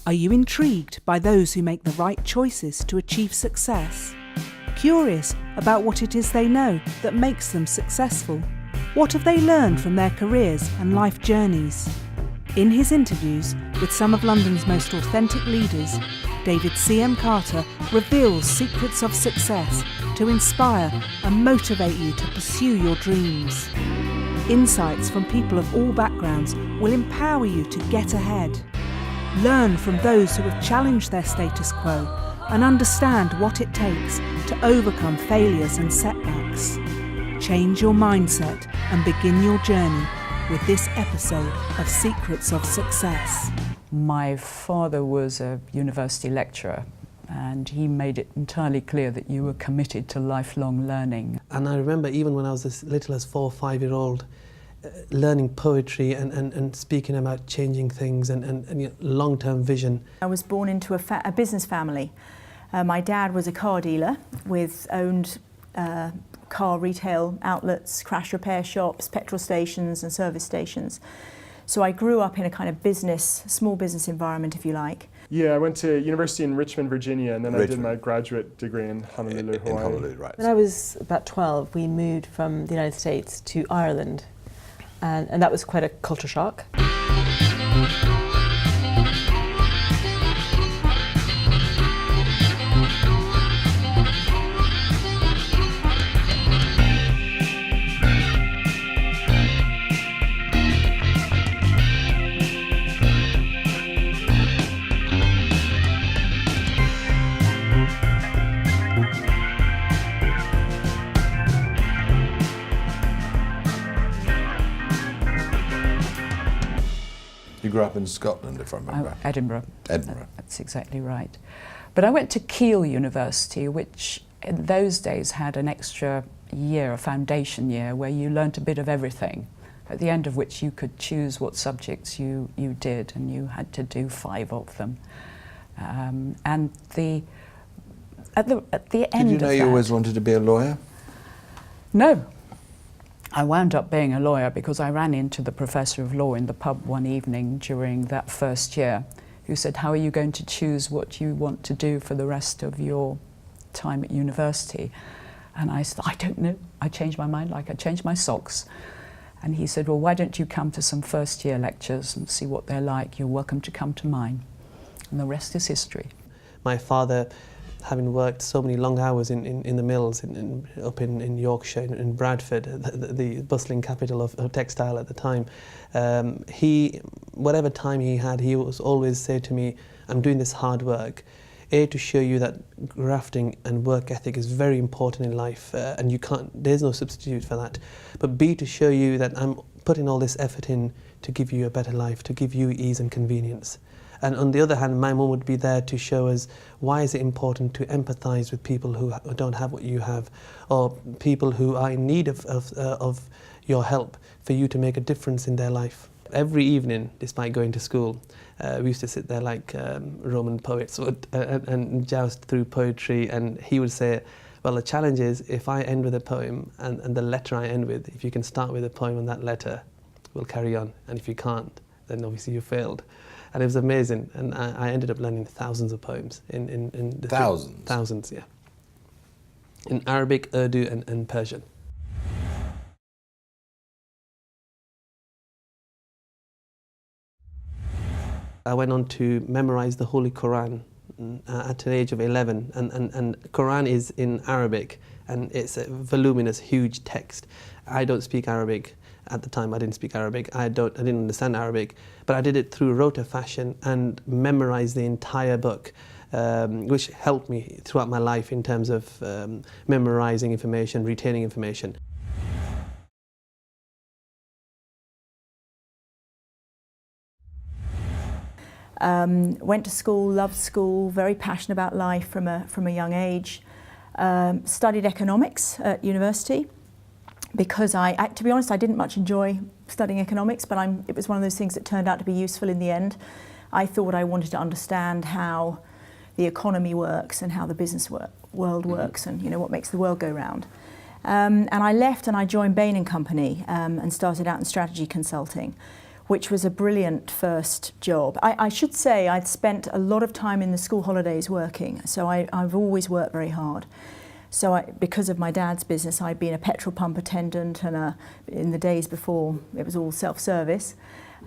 Are you intrigued by those who make the right choices to achieve success? Curious about what it is they know that makes them successful? What have they learned from their careers and life journeys? In his interviews with some of London's most authentic leaders, David C.M. Carter reveals secrets of success to inspire and motivate you to pursue your dreams. Insights from people of all backgrounds will empower you to get ahead. Learn from those who have challenged their status quo and understand what it takes to overcome failures and setbacks. Change your mindset and begin your journey with this episode of Secrets of Success. My father was a university lecturer, and he made it entirely clear that you were committed to lifelong learning. And I remember even when I was as little as 4 or 5 year old, learning poetry and speaking about changing things and you know, long-term vision. I was born into a business family. My dad was a car dealer with owned car retail outlets, crash repair shops, petrol stations and service stations. So I grew up in a kind of small business environment, if you like. Yeah, I went to university in Richmond, Virginia, and then I did my graduate degree in Honolulu, Hawaii. In Honolulu, right. When I was about 12, we moved from the United States to Ireland, and that was quite a culture shock. You grew up in Scotland, if I remember. Edinburgh. Edinburgh. That's exactly right. But I went to Keele University, which in those days had an extra year, a foundation year, where you learnt a bit of everything, at the end of which you could choose what subjects you did, and you had to do 5 of them. And at the end of that... Did you know you always wanted to be a lawyer? No. I wound up being a lawyer because I ran into the professor of law in the pub one evening during that first year, who said, "How are you going to choose what you want to do for the rest of your time at university?" And I said, "I don't know." I changed my mind like I changed my socks. And he said, "Well, why don't you come to some first year lectures and see what they're like? You're welcome to come to mine." And the rest is history. My father, having worked so many long hours in the mills up in Yorkshire, in Bradford, the bustling capital of textile at the time, whatever time he had, he was always say to me, "I'm doing this hard work, A, to show you that grafting and work ethic is very important in life, and there's no substitute for that, but B, to show you that I'm putting all this effort in to give you a better life, to give you ease and convenience." And on the other hand, my mum would be there to show us why is it important to empathise with people who don't have what you have, or people who are in need of your help, for you to make a difference in their life. Every evening, despite going to school, we used to sit there like Roman poets would and joust through poetry, and he would say, "Well, the challenge is if I end with a poem and the letter I end with, if you can start with a poem on that letter, we'll carry on, and if you can't, then obviously you failed." And it was amazing, and I ended up learning thousands of poems in the Thousands? Thousands, yeah. In Arabic, Urdu and Persian. I went on to memorize the Holy Quran at the age of 11, and Quran is in Arabic, and it's a voluminous, huge text. I don't speak Arabic. At the time, I didn't speak Arabic. I didn't understand Arabic, but I did it through rota fashion and memorized the entire book, which helped me throughout my life in terms of memorizing information, retaining information. Went to school, loved school, very passionate about life from a young age. Studied economics at university, because to be honest, I didn't much enjoy studying economics, but it was one of those things that turned out to be useful in the end. I thought I wanted to understand how the economy works and how the business world works, and what makes the world go round. And I left and I joined Bain & Company and started out in strategy consulting, which was a brilliant first job. I should say I'd spent a lot of time in the school holidays working, so I've always worked very hard. So because of my dad's business, I'd been a petrol pump attendant, and in the days before it was all self-service,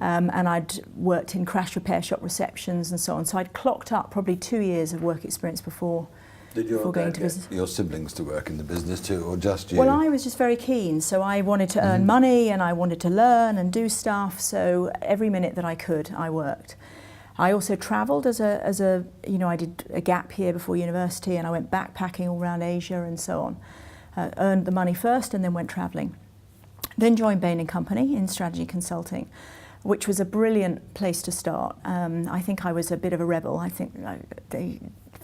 and I'd worked in crash repair shop receptions and so on. So I'd clocked up probably 2 years of work experience before going to business. Your siblings to work in the business too, or just you? Well, I was just very keen, so I wanted to earn money and I wanted to learn and do stuff, so every minute that I could, I worked. I also travelled as a I did a gap year before university, and I went backpacking all around Asia and so on. Earned the money first and then went travelling. Then joined Bain & Company in strategy consulting, which was a brilliant place to start. I think I was a bit of a rebel. I think,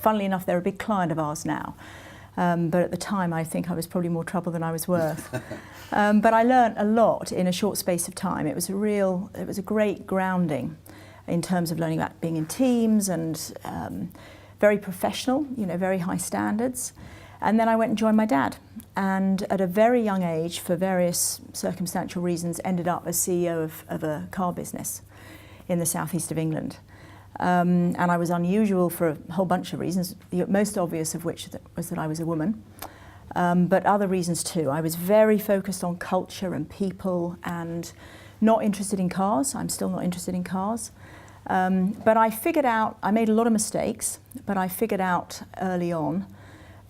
funnily enough, they're a big client of ours now. But at the time, I think I was probably more trouble than I was worth. But I learnt a lot in a short space of time. It was a great grounding in terms of learning about being in teams, and very professional, very high standards. And then I went and joined my dad, and at a very young age, for various circumstantial reasons, ended up as CEO of a car business in the southeast of England. And I was unusual for a whole bunch of reasons, the most obvious of which was that I was a woman, but other reasons too. I was very focused on culture and people, and not interested in cars. I'm still not interested in cars. But I figured out, I made a lot of mistakes, but I figured out early on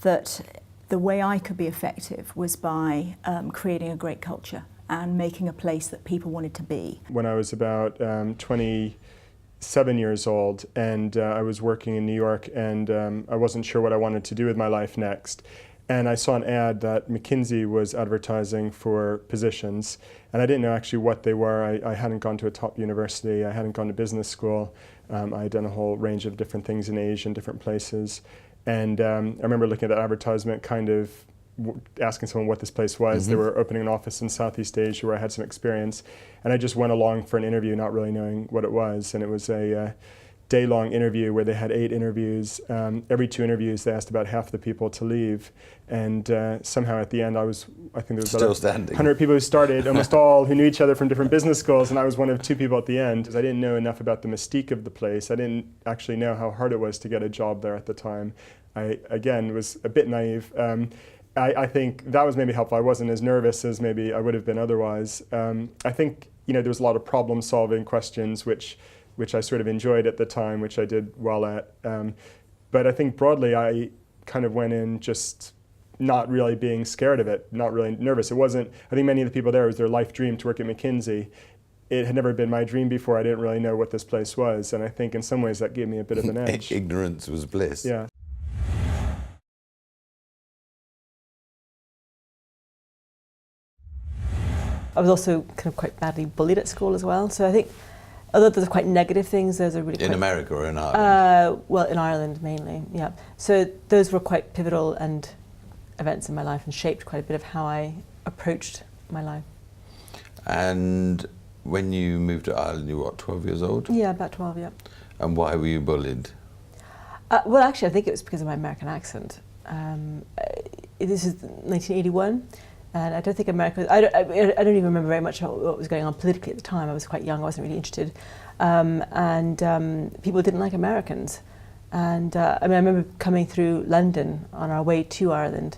that the way I could be effective was by creating a great culture and making a place that people wanted to be. When I was about 27 years old, and I was working in New York, and I wasn't sure what I wanted to do with my life next. And I saw an ad that McKinsey was advertising for positions, and I didn't know actually what they were. I hadn't gone to a top university, I hadn't gone to business school. I had done a whole range of different things in Asia and different places. And I remember looking at that advertisement, kind of asking someone what this place was. They were opening an office in Southeast Asia where I had some experience. And I just went along for an interview, not really knowing what it was. And it was a day-long interview where they had 8 interviews. Every 2 interviews, they asked about half the people to leave. And somehow at the end, I think there was still standing. 100 people who started, almost all who knew each other from different business schools, and I was one of 2 people at the end. I didn't know enough about the mystique of the place. I didn't actually know how hard it was to get a job there at the time. I, again, was a bit naive. I think that was maybe helpful. I wasn't as nervous as maybe I would have been otherwise. I think there was a lot of problem-solving questions, which I sort of enjoyed at the time, which I did well at. But I think broadly, I kind of went in just not really being scared of it, not really nervous. It wasn't, I think many of the people there, it was their life dream to work at McKinsey. It had never been my dream before. I didn't really know what this place was. And I think in some ways that gave me a bit of an edge. Ignorance was bliss. Yeah. I was also kind of quite badly bullied at school as well. So I think, although there's quite negative things, those are really in America or in Ireland? Well, in Ireland mainly, yeah. So those were quite pivotal and events in my life, and shaped quite a bit of how I approached my life. And when you moved to Ireland, you were what, 12 years old? Yeah, about 12, yeah. And why were you bullied? Well, actually, I think it was because of my American accent. This is 1981. And I don't think America, I don't even remember very much what was going on politically at the time. I was quite young, I wasn't really interested. People didn't like Americans. And I remember coming through London on our way to Ireland,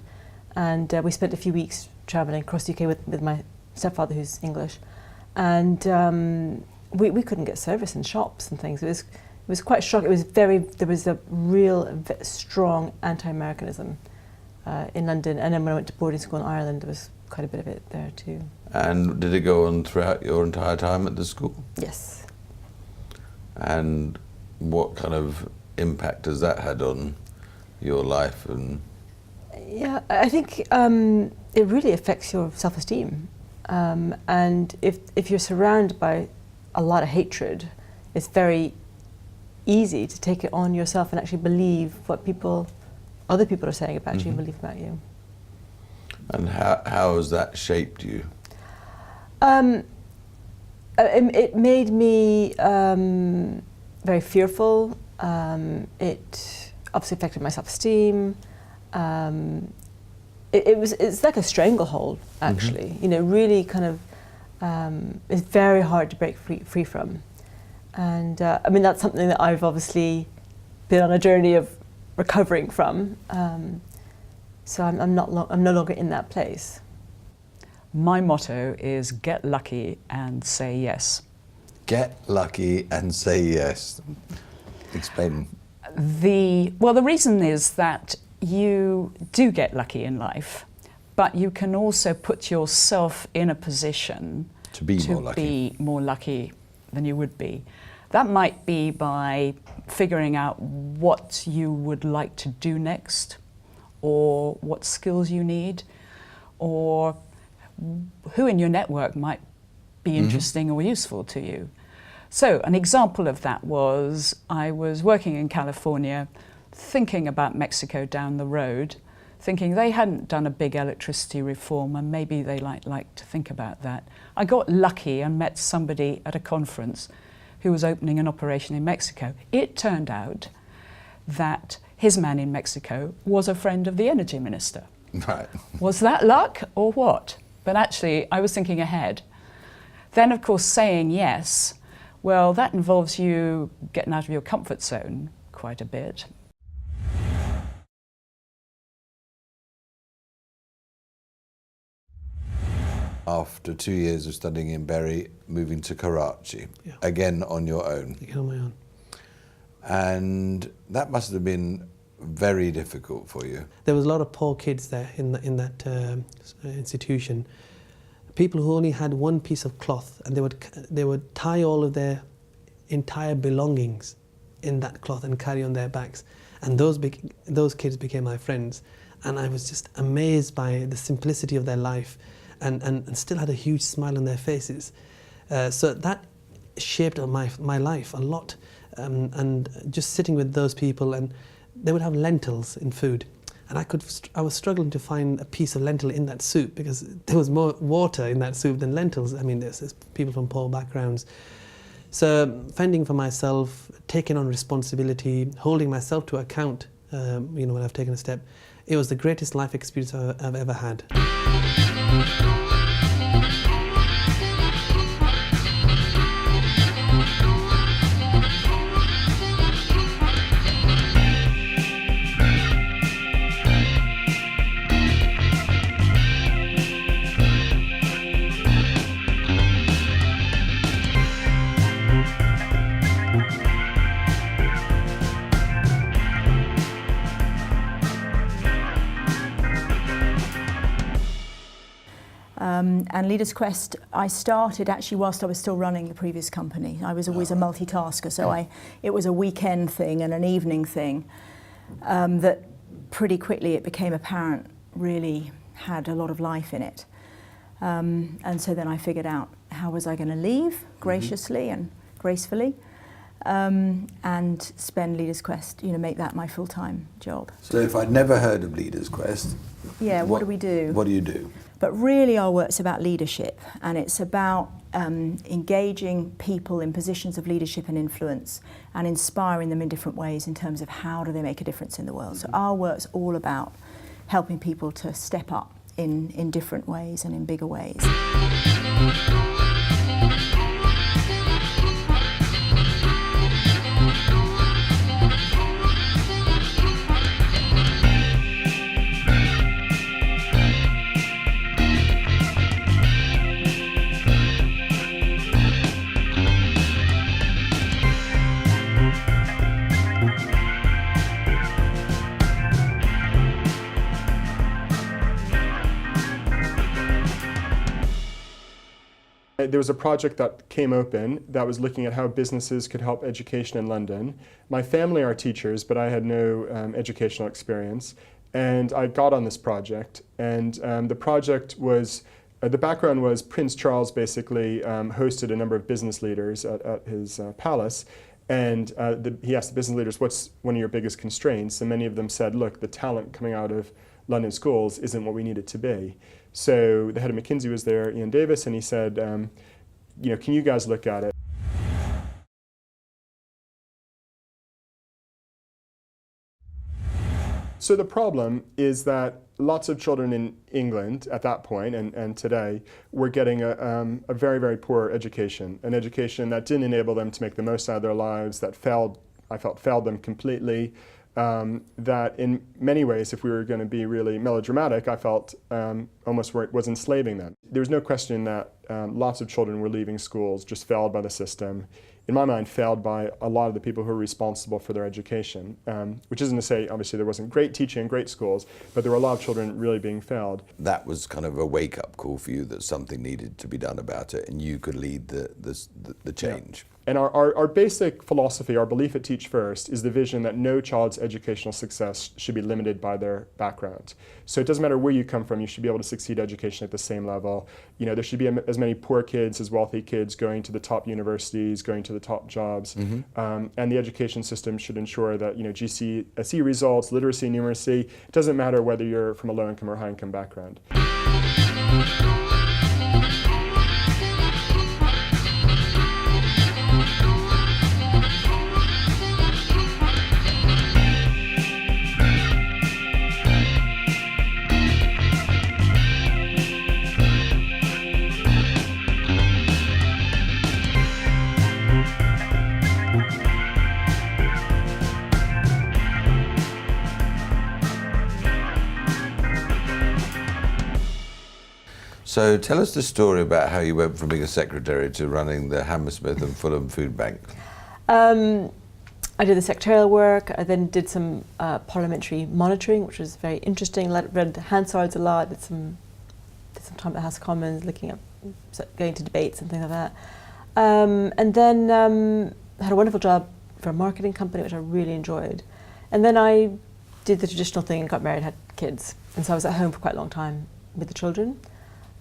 and we spent a few weeks travelling across the UK with my stepfather, who's English. And we couldn't get service in shops and things. It was quite shocking. There was a real strong anti-Americanism in London, and then when I went to boarding school in Ireland, there was quite a bit of it there too. And did it go on throughout your entire time at the school? Yes. And what kind of impact has that had on your life? And yeah, I think it really affects your self-esteem. And if you're surrounded by a lot of hatred, it's very easy to take it on yourself and actually believe what other people are saying about you and believe about you. And how has that shaped you? It made me very fearful. It obviously affected my self-esteem. It's like a stranglehold, actually. Really kind of is very hard to break free from. And I mean, that's something that I've obviously been on a journey of recovering from. So I'm no longer in that place. My motto is get lucky and say yes. Get lucky and say yes. Explain. The reason is that you do get lucky in life, but you can also put yourself in a position To be more lucky than you would be. That might be by figuring out what you would like to do next, or what skills you need, or who in your network might be interesting or useful to you. So an example of that was I was working in California, thinking about Mexico down the road, thinking they hadn't done a big electricity reform and maybe they like to think about that. I got lucky and met somebody at a conference who was opening an operation in Mexico. It turned out that his man in Mexico was a friend of the energy minister. Right. Was that luck or what? But actually, I was thinking ahead. Then, of course, saying yes, well, that involves you getting out of your comfort zone quite a bit. After 2 years of studying in Bury, moving to Karachi, Yeah. Again on your own. Again on my own. And that must have been very difficult for you. There was a lot of poor kids there in that institution. People who only had one piece of cloth, and they would tie all of their entire belongings in that cloth and carry on their backs. And those kids became my friends, and I was just amazed by the simplicity of their life, and still had a huge smile on their faces. So that shaped my life a lot. And just sitting with those people, and they would have lentils in food, and I was struggling to find a piece of lentil in that soup because there was more water in that soup than lentils. I mean, there's people from poor backgrounds. So fending for myself, taking on responsibility, holding myself to account, when I've taken a step, it was the greatest life experience I've ever had. And Leaders Quest, I started actually whilst I was still running the previous company. I was always a multitasker, so it was a weekend thing and an evening thing that pretty quickly it became apparent really had a lot of life in it. And so then I figured out how was I going to leave graciously and gracefully and spend Leaders Quest, make that my full-time job. So if I'd never heard of Leaders Quest, what do we do? What do you do? But really our work's about leadership, and it's about engaging people in positions of leadership and influence and inspiring them in different ways in terms of how do they make a difference in the world. So our work's all about helping people to step up in different ways and in bigger ways. There was a project that came open that was looking at how businesses could help education in London. My family are teachers, but I had no educational experience. And I got on this project. And the project was, the background was Prince Charles basically hosted a number of business leaders at his palace. And he asked the business leaders, what's one of your biggest constraints? And many of them said, look, the talent coming out of London schools isn't what we need it to be. So the head of McKinsey was there, Ian Davis, and he said, can you guys look at it? So the problem is that lots of children in England at that point and today were getting a very, very poor education, an education that didn't enable them to make the most out of their lives, that I felt failed them completely, that in many ways, if we were going to be really melodramatic, I felt almost was enslaving them. There was no question that lots of children were leaving schools just failed by the system. In my mind, failed by a lot of the people who were responsible for their education, which isn't to say, obviously, there wasn't great teaching and great schools, but there were a lot of children really being failed. That was kind of a wake-up call for you that something needed to be done about it, and you could lead the change. Yeah. And our basic philosophy, our belief at Teach First, is the vision that no child's educational success should be limited by their background. So it doesn't matter where you come from, you should be able to succeed education at the same level. You know, there should be as many poor kids as wealthy kids going to the top universities, going to the top jobs. Mm-hmm. And the education system should ensure that, you know, GCSE results, literacy, numeracy, it doesn't matter whether you're from a low-income or high-income background. So tell us the story about how you went from being a secretary to running the Hammersmith and Fulham Food Bank. I did the secretarial work. I then did some parliamentary monitoring, which was very interesting. Read Hansard's a lot. Did some time at the House of Commons, looking at going to debates and things like that. And then had a wonderful job for a marketing company, which I really enjoyed. And then I did the traditional thing and got married, had kids. And so I was at home for quite a long time with the children.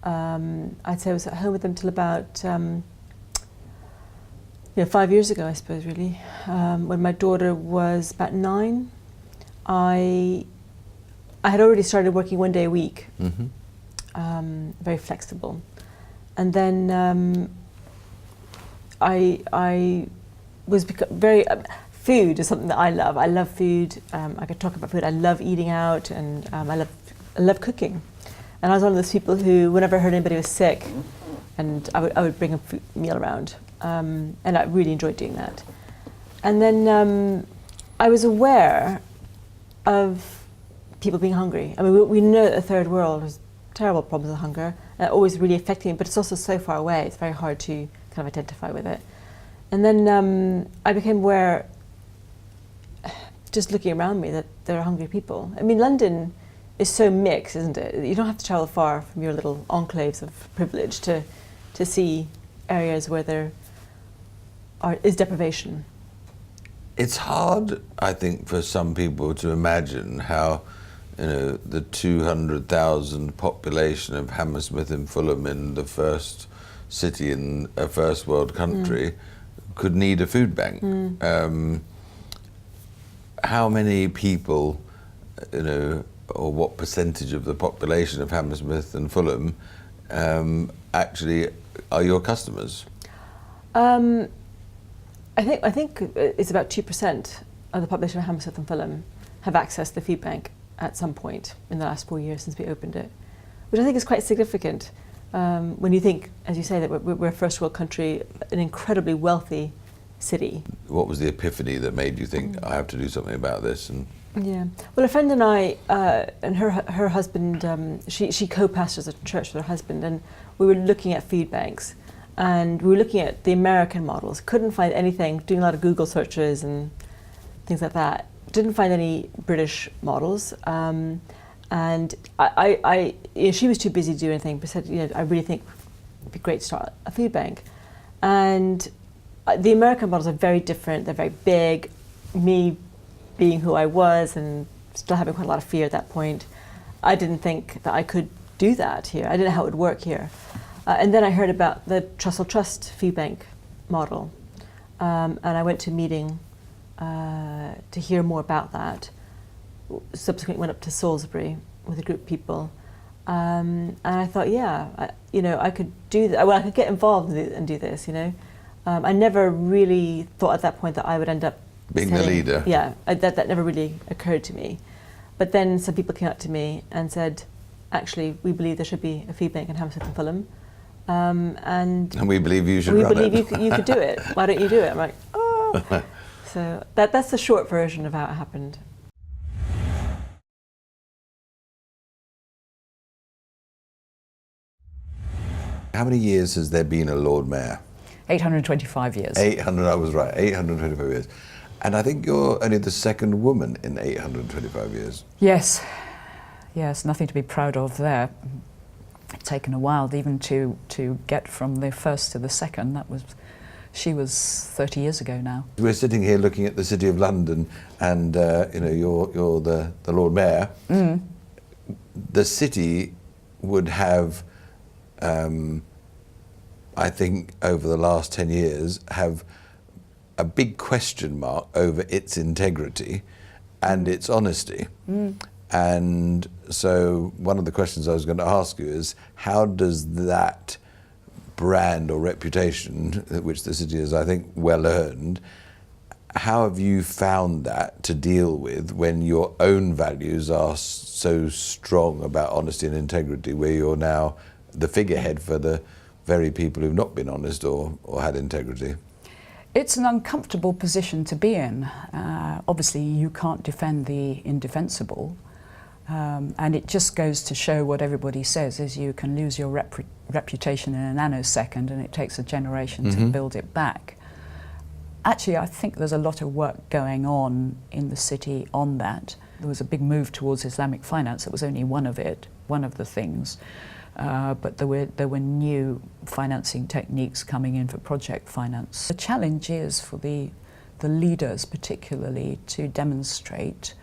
I'd say I was at home with them till about 5 years ago, I suppose, really. When my daughter was about 9, I had already started working 1 day a week, very flexible. And then I was very... food is something that I love. I love food. I could talk about food. I love eating out, and I love cooking. And I was one of those people who, whenever I heard anybody was sick, and I would bring a meal around, and I really enjoyed doing that. And then I was aware of people being hungry. I mean, we know that the third world has terrible problems with hunger, always really affecting, but it's also so far away. It's very hard to kind of identify with it. And then I became aware, just looking around me, that there are hungry people. I mean, London is so mixed, isn't it? You don't have to travel far from your little enclaves of privilege to see areas where there is deprivation. It's hard, I think, for some people to imagine how, the 200,000 population of Hammersmith and Fulham, in the first city in a first world country, could need a food bank. How many people, or what percentage of the population of Hammersmith and Fulham actually are your customers? I think it's about 2% of the population of Hammersmith and Fulham have accessed the food bank at some point in the last 4 years since we opened it, which I think is quite significant when you think, as you say, that we're a first world country, an incredibly wealthy city. What was the epiphany that made you think, I have to do something about this? Yeah, well, a friend and I, and her husband, she co-pastors a church with her husband, and we were looking at food banks, and we were looking at the American models. Couldn't find anything, doing a lot of Google searches and things like that. Didn't find any British models, and she was too busy to do anything, but said, I really think it'd be great to start a food bank. And the American models are very different. They're very big. Me being who I was and still having quite a lot of fear at that point, I didn't think that I could do that here. I didn't know how it would work here. And then I heard about the Trussell Trust food bank model, and I went to a meeting to hear more about that. Subsequently went up to Salisbury with a group of people, and I thought, I could do that. Well, I could get involved and do this. I never really thought at that point that I would end up being the leader. Yeah, that never really occurred to me. But then some people came up to me and said, actually, we believe there should be a food bank in Hammersmith and Fulham. And we believe you should we run believe it. you could do it. Why don't you do it? I'm like, oh. So that's the short version of how it happened. How many years has there been a Lord Mayor? 825 years. 800, I was right, 825 years. And I think you're only the second woman in 825 years. Yes, yes, nothing to be proud of there. It's taken a while even to get from the first to the second. She was 30 years ago now. We're sitting here looking at the City of London, and you're the Lord Mayor. Mm. The city would have, I think, over the last 10 years, have a big question mark over its integrity and its honesty. Mm. And so one of the questions I was going to ask you is, how does that brand or reputation, which the city is, I think, well earned, how have you found that to deal with when your own values are so strong about honesty and integrity, where you're now the figurehead for the very people who've not been honest or had integrity? It's an uncomfortable position to be in. Obviously, you can't defend the indefensible. And it just goes to show what everybody says, is you can lose your reputation in a nanosecond, and it takes a generation to build it back. Actually, I think there's a lot of work going on in the city on that. There was a big move towards Islamic finance. It was only one of the things. But there were new financing techniques coming in for project finance. The challenge is for the leaders particularly to demonstrate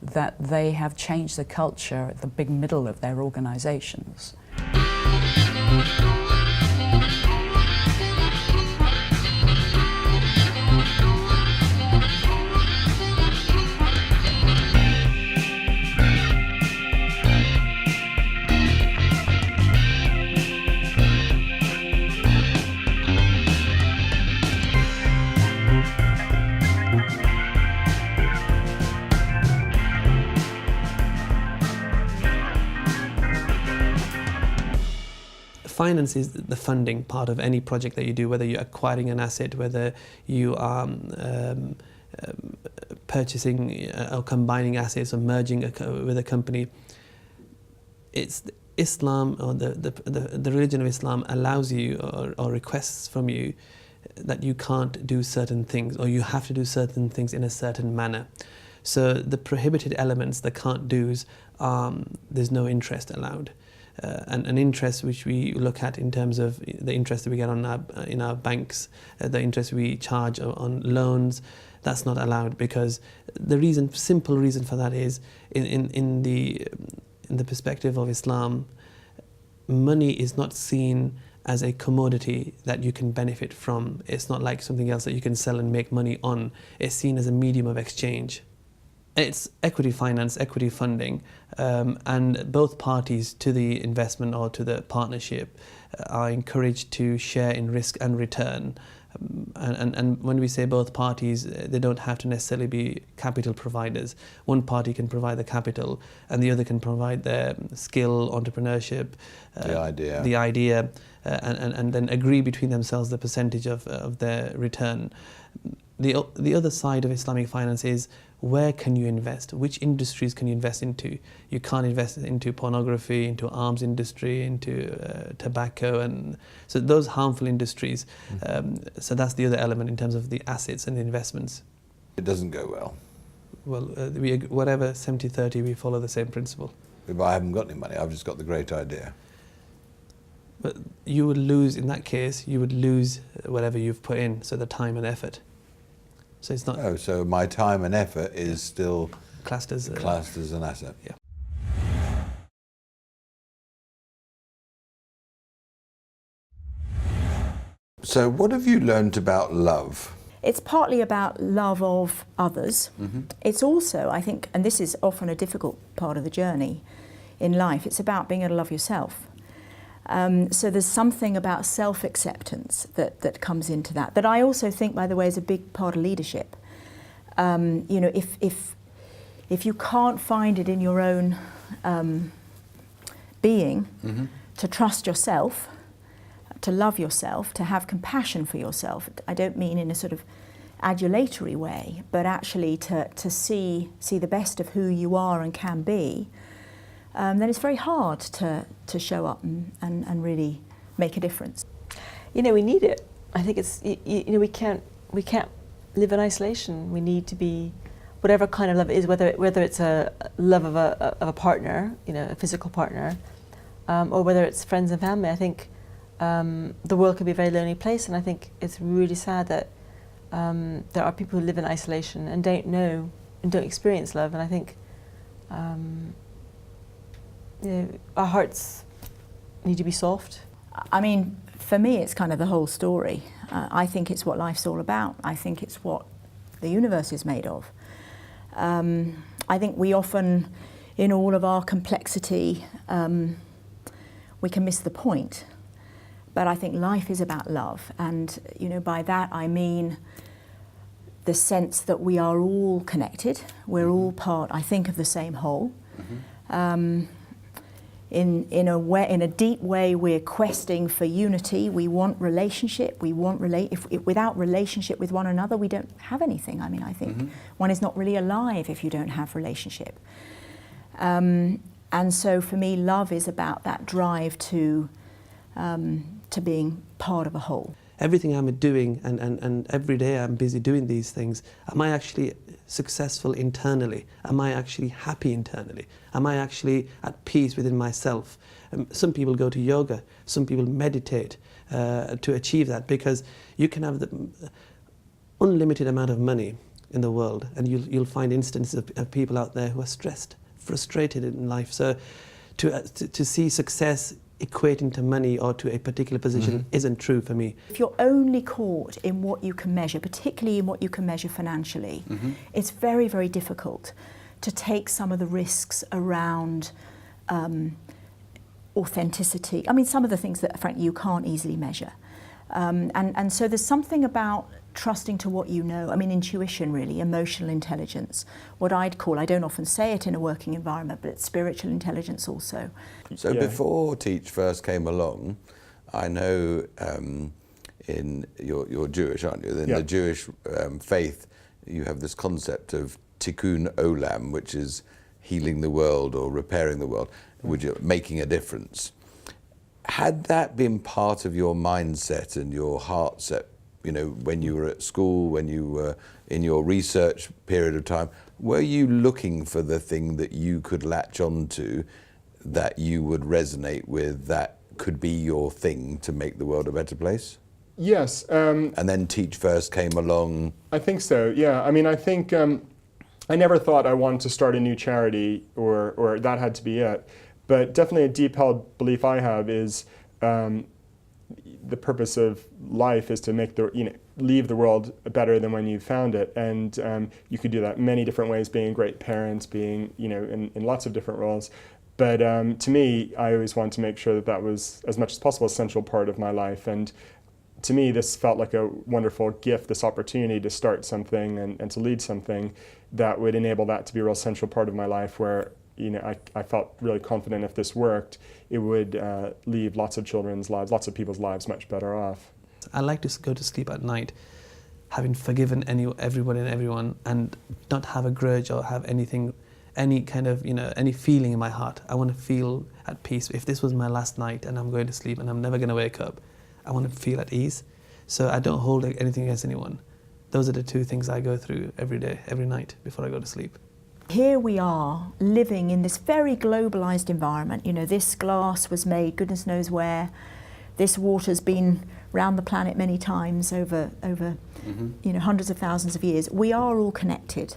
that they have changed the culture at the big middle of their organisations. Finance is the funding part of any project that you do, whether you're acquiring an asset, whether you are purchasing or combining assets or merging with a company. It's Islam, or the religion of Islam allows you or requests from you that you can't do certain things, or you have to do certain things in a certain manner. So the prohibited elements, the can't do's, there's no interest allowed. And an interest which we look at in terms of the interest that we get on in our banks, the interest we charge on loans, that's not allowed, because the simple reason for that is in the perspective of Islam, money is not seen as a commodity that you can benefit from. It's not like something else that you can sell and make money on. It's seen as a medium of exchange. It's equity finance, equity funding, and both parties to the investment or to the partnership are encouraged to share in risk and return. And when we say both parties, they don't have to necessarily be capital providers. One party can provide the capital, and the other can provide their skill, entrepreneurship, the idea, and then agree between themselves the percentage of their return. The other side of Islamic finance is, where can you invest? Which industries can you invest into? You can't invest into pornography, into arms industry, into tobacco, and so those harmful industries. So that's the other element in terms of the assets and the investments. It doesn't go well. Well, whatever 70-30, we follow the same principle. If I haven't got any money, I've just got the great idea. But you would lose, in that case, you would lose whatever you've put in, so the time and effort. So it's not. Oh, so my time and effort is still classed as an asset. Yeah. So what have you learned about love? It's partly about love of others. It's also, I think, and this is often a difficult part of the journey in life, it's about being able to love yourself. So there's something about self-acceptance that comes into that I also think, by the way, is a big part of leadership. You know, if if you can't find it in your own being to trust yourself, to love yourself, to have compassion for yourself, I don't mean in a sort of adulatory way, but actually to see the best of who you are and can be, then it's very hard to show up and really make a difference. You know, we need it. I think it's, you know, we can't live in isolation. We need to be, whatever kind of love it is, whether it's a love of a partner, you know, a physical partner, or whether it's friends and family. I think the world can be a very lonely place, and I think it's really sad that there are people who live in isolation and don't know and don't experience love. And I think you know, our hearts need to be soft. I mean, for me, it's kind of the whole story. I think it's what life's all about. I think it's what the universe is made of. I think we often, in all of our complexity, we can miss the point. But I think life is about love, and you know, by that I mean the sense that we are all connected. We're all part, I think, of the same whole. In a deep way, we're questing for unity. We want relationship. We want without relationship with one another, we don't have anything. I mean, I think one is not really alive if you don't have relationship. And so, for me, love is about that drive to being part of a whole. Everything I'm doing and every day I'm busy doing these things, am I actually successful internally? Am I actually happy internally? Am I actually at peace within myself? Some people go to yoga, some people meditate to achieve that, because you can have the unlimited amount of money in the world, and you'll find instances of people out there who are stressed, frustrated in life. So to see success equating to money or to a particular position isn't true for me. If you're only caught in what you can measure, particularly in what you can measure financially, it's very, very difficult to take some of the risks around authenticity. I mean, some of the things that, frankly, you can't easily measure. And so there's something about trusting to what you know. I mean, intuition, really, emotional intelligence, what I'd call, I don't often say it in a working environment, but it's spiritual intelligence also. So before Teach first came along, I know you're Jewish, aren't you? In the Jewish faith, you have this concept of tikkun olam, which is healing the world or repairing the world, which is making a difference. Had that been part of your mindset and your heart set, you know, when you were at school, when you were in your research period of time, were you looking for the thing that you could latch onto, that you would resonate with, that could be your thing to make the world a better place? Yes. And then Teach First came along. I think so, yeah. I mean, I think I never thought I wanted to start a new charity or that had to be it. But definitely a deep held belief I have is the purpose of life is to make leave the world better than when you found it, and you could do that in many different ways, being a great parent, being in lots of different roles. But to me, I always wanted to make sure that was, as much as possible, a central part of my life. And to me, this felt like a wonderful gift, this opportunity to start something and to lead something that would enable that to be a real central part of my life, where I felt really confident if this worked, it would leave lots of children's lives, lots of people's lives much better off. I like to go to sleep at night having forgiven everybody and everyone, and not have a grudge or have anything, any kind of, any feeling in my heart. I want to feel at peace. If this was my last night and I'm going to sleep and I'm never going to wake up, I want to feel at ease. So I don't hold anything against anyone. Those are the two things I go through every day, every night before I go to sleep. Here we are living in this very globalised environment. This glass was made goodness knows where. This water's been round the planet many times over hundreds of thousands of years. We are all connected,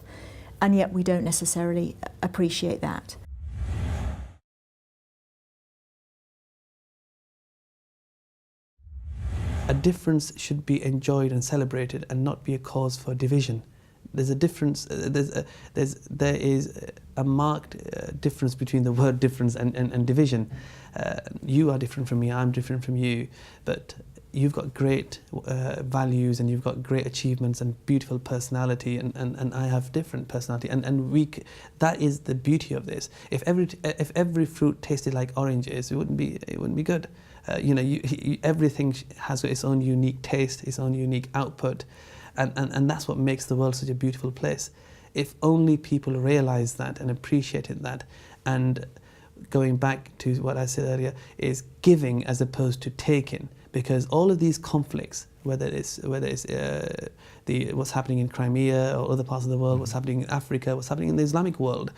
and yet we don't necessarily appreciate that. A difference should be enjoyed and celebrated and not be a cause for division. There's a difference, there is a marked difference between the word difference and division. You are different from me, I'm different from you, but you've got great values and you've got great achievements and beautiful personality, and I have different personality, and that is the beauty of this. If every fruit tasted like oranges, it wouldn't be good. Everything has its own unique taste, its own unique output, and that's what makes the world such a beautiful place. If only people realised that and appreciated that, and going back to what I said earlier, is giving as opposed to taking, because all of these conflicts, whether it's what's happening in Crimea or other parts of the world, what's happening in Africa, what's happening in the Islamic world,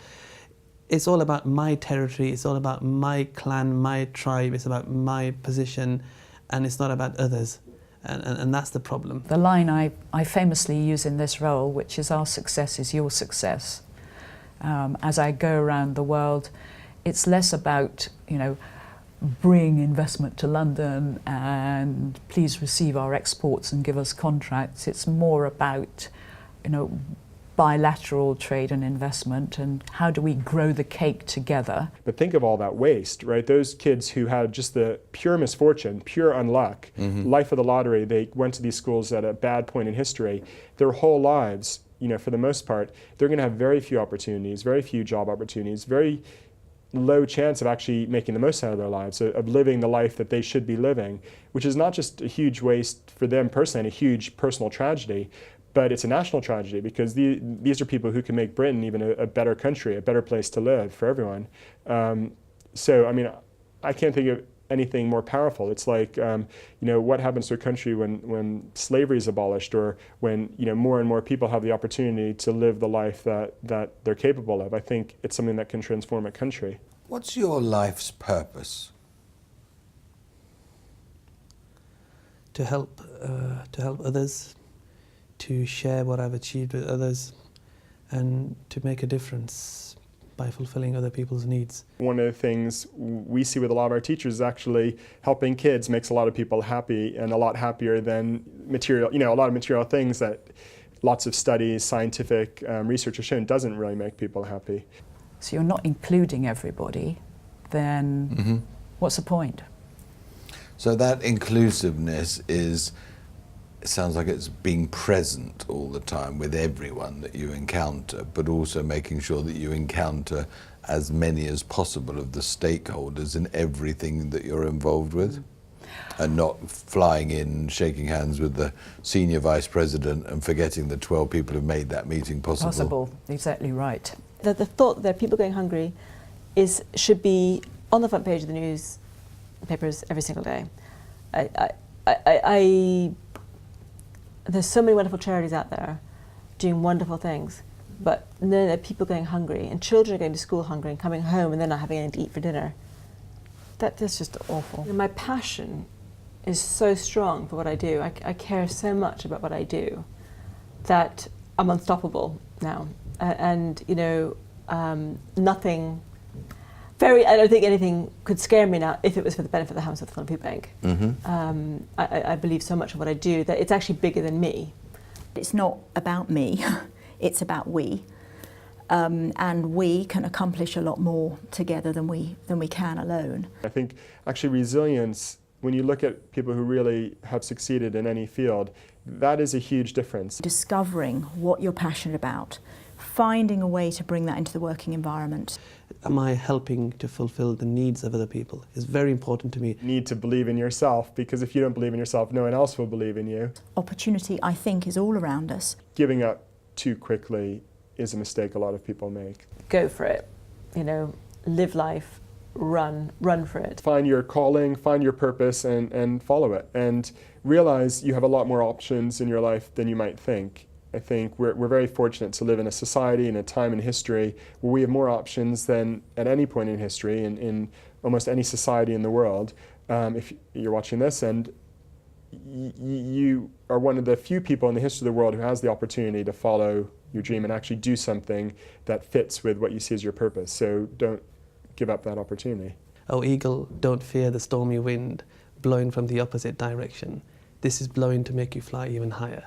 it's all about my territory, it's all about my clan, my tribe, it's about my position, and it's not about others. And that's the problem. The line I famously use in this role, which is, our success is your success. As I go around the world, it's less about, bring investment to London and please receive our exports and give us contracts. It's more about, bilateral trade and investment, and how do we grow the cake together. But think of all that waste, right? Those kids who had just the pure misfortune, pure unluck, life of the lottery, they went to these schools at a bad point in history. Their whole lives, for the most part, they're going to have very few opportunities, very few job opportunities, very low chance of actually making the most out of their lives, of living the life that they should be living, which is not just a huge waste for them personally and a huge personal tragedy, but it's a national tragedy, because these are people who can make Britain even a better country, a better place to live for everyone. I can't think of anything more powerful. It's like, what happens to a country when slavery is abolished, or when more and more people have the opportunity to live the life that they're capable of. I think it's something that can transform a country. What's your life's purpose? To help others, to share what I've achieved with others, and to make a difference by fulfilling other people's needs. One of the things we see with a lot of our teachers is actually helping kids makes a lot of people happy, and a lot happier than material, a lot of material things that lots of studies, scientific research has shown doesn't really make people happy. So you're not including everybody, then what's the point? So that inclusiveness it sounds like it's being present all the time with everyone that you encounter, but also making sure that you encounter as many as possible of the stakeholders in everything that you're involved with, and not flying in, shaking hands with the senior vice president and forgetting the 12 people who made that meeting possible. Exactly right. The thought that there are people going hungry should be on the front page of the newspapers every single day. There's so many wonderful charities out there doing wonderful things, but then there are people going hungry, and children are going to school hungry and coming home and they're not having anything to eat for dinner. That's just awful. My passion is so strong for what I do. I care so much about what I do that I'm unstoppable now. I don't think anything could scare me now if it was for the benefit of the Hammersmith Food Bank. I believe so much of what I do that it's actually bigger than me. It's not about me, it's about we. And we can accomplish a lot more together than we can alone. I think actually resilience, when you look at people who really have succeeded in any field, that is a huge difference. Discovering what you're passionate about, finding a way to bring that into the working environment. Am I helping to fulfill the needs of other people? It's very important to me. You need to believe in yourself, because if you don't believe in yourself, no one else will believe in you. Opportunity, I think, is all around us. Giving up too quickly is a mistake a lot of people make. Go for it, live life, run for it. Find your calling, find your purpose, and follow it. And realize you have a lot more options in your life than you might think. I think we're very fortunate to live in a society, in a time in history, where we have more options than at any point in history, in almost any society in the world. If you're watching this, and you are one of the few people in the history of the world who has the opportunity to follow your dream and actually do something that fits with what you see as your purpose. So don't give up that opportunity. Oh eagle, don't fear the stormy wind blowing from the opposite direction. This is blowing to make you fly even higher.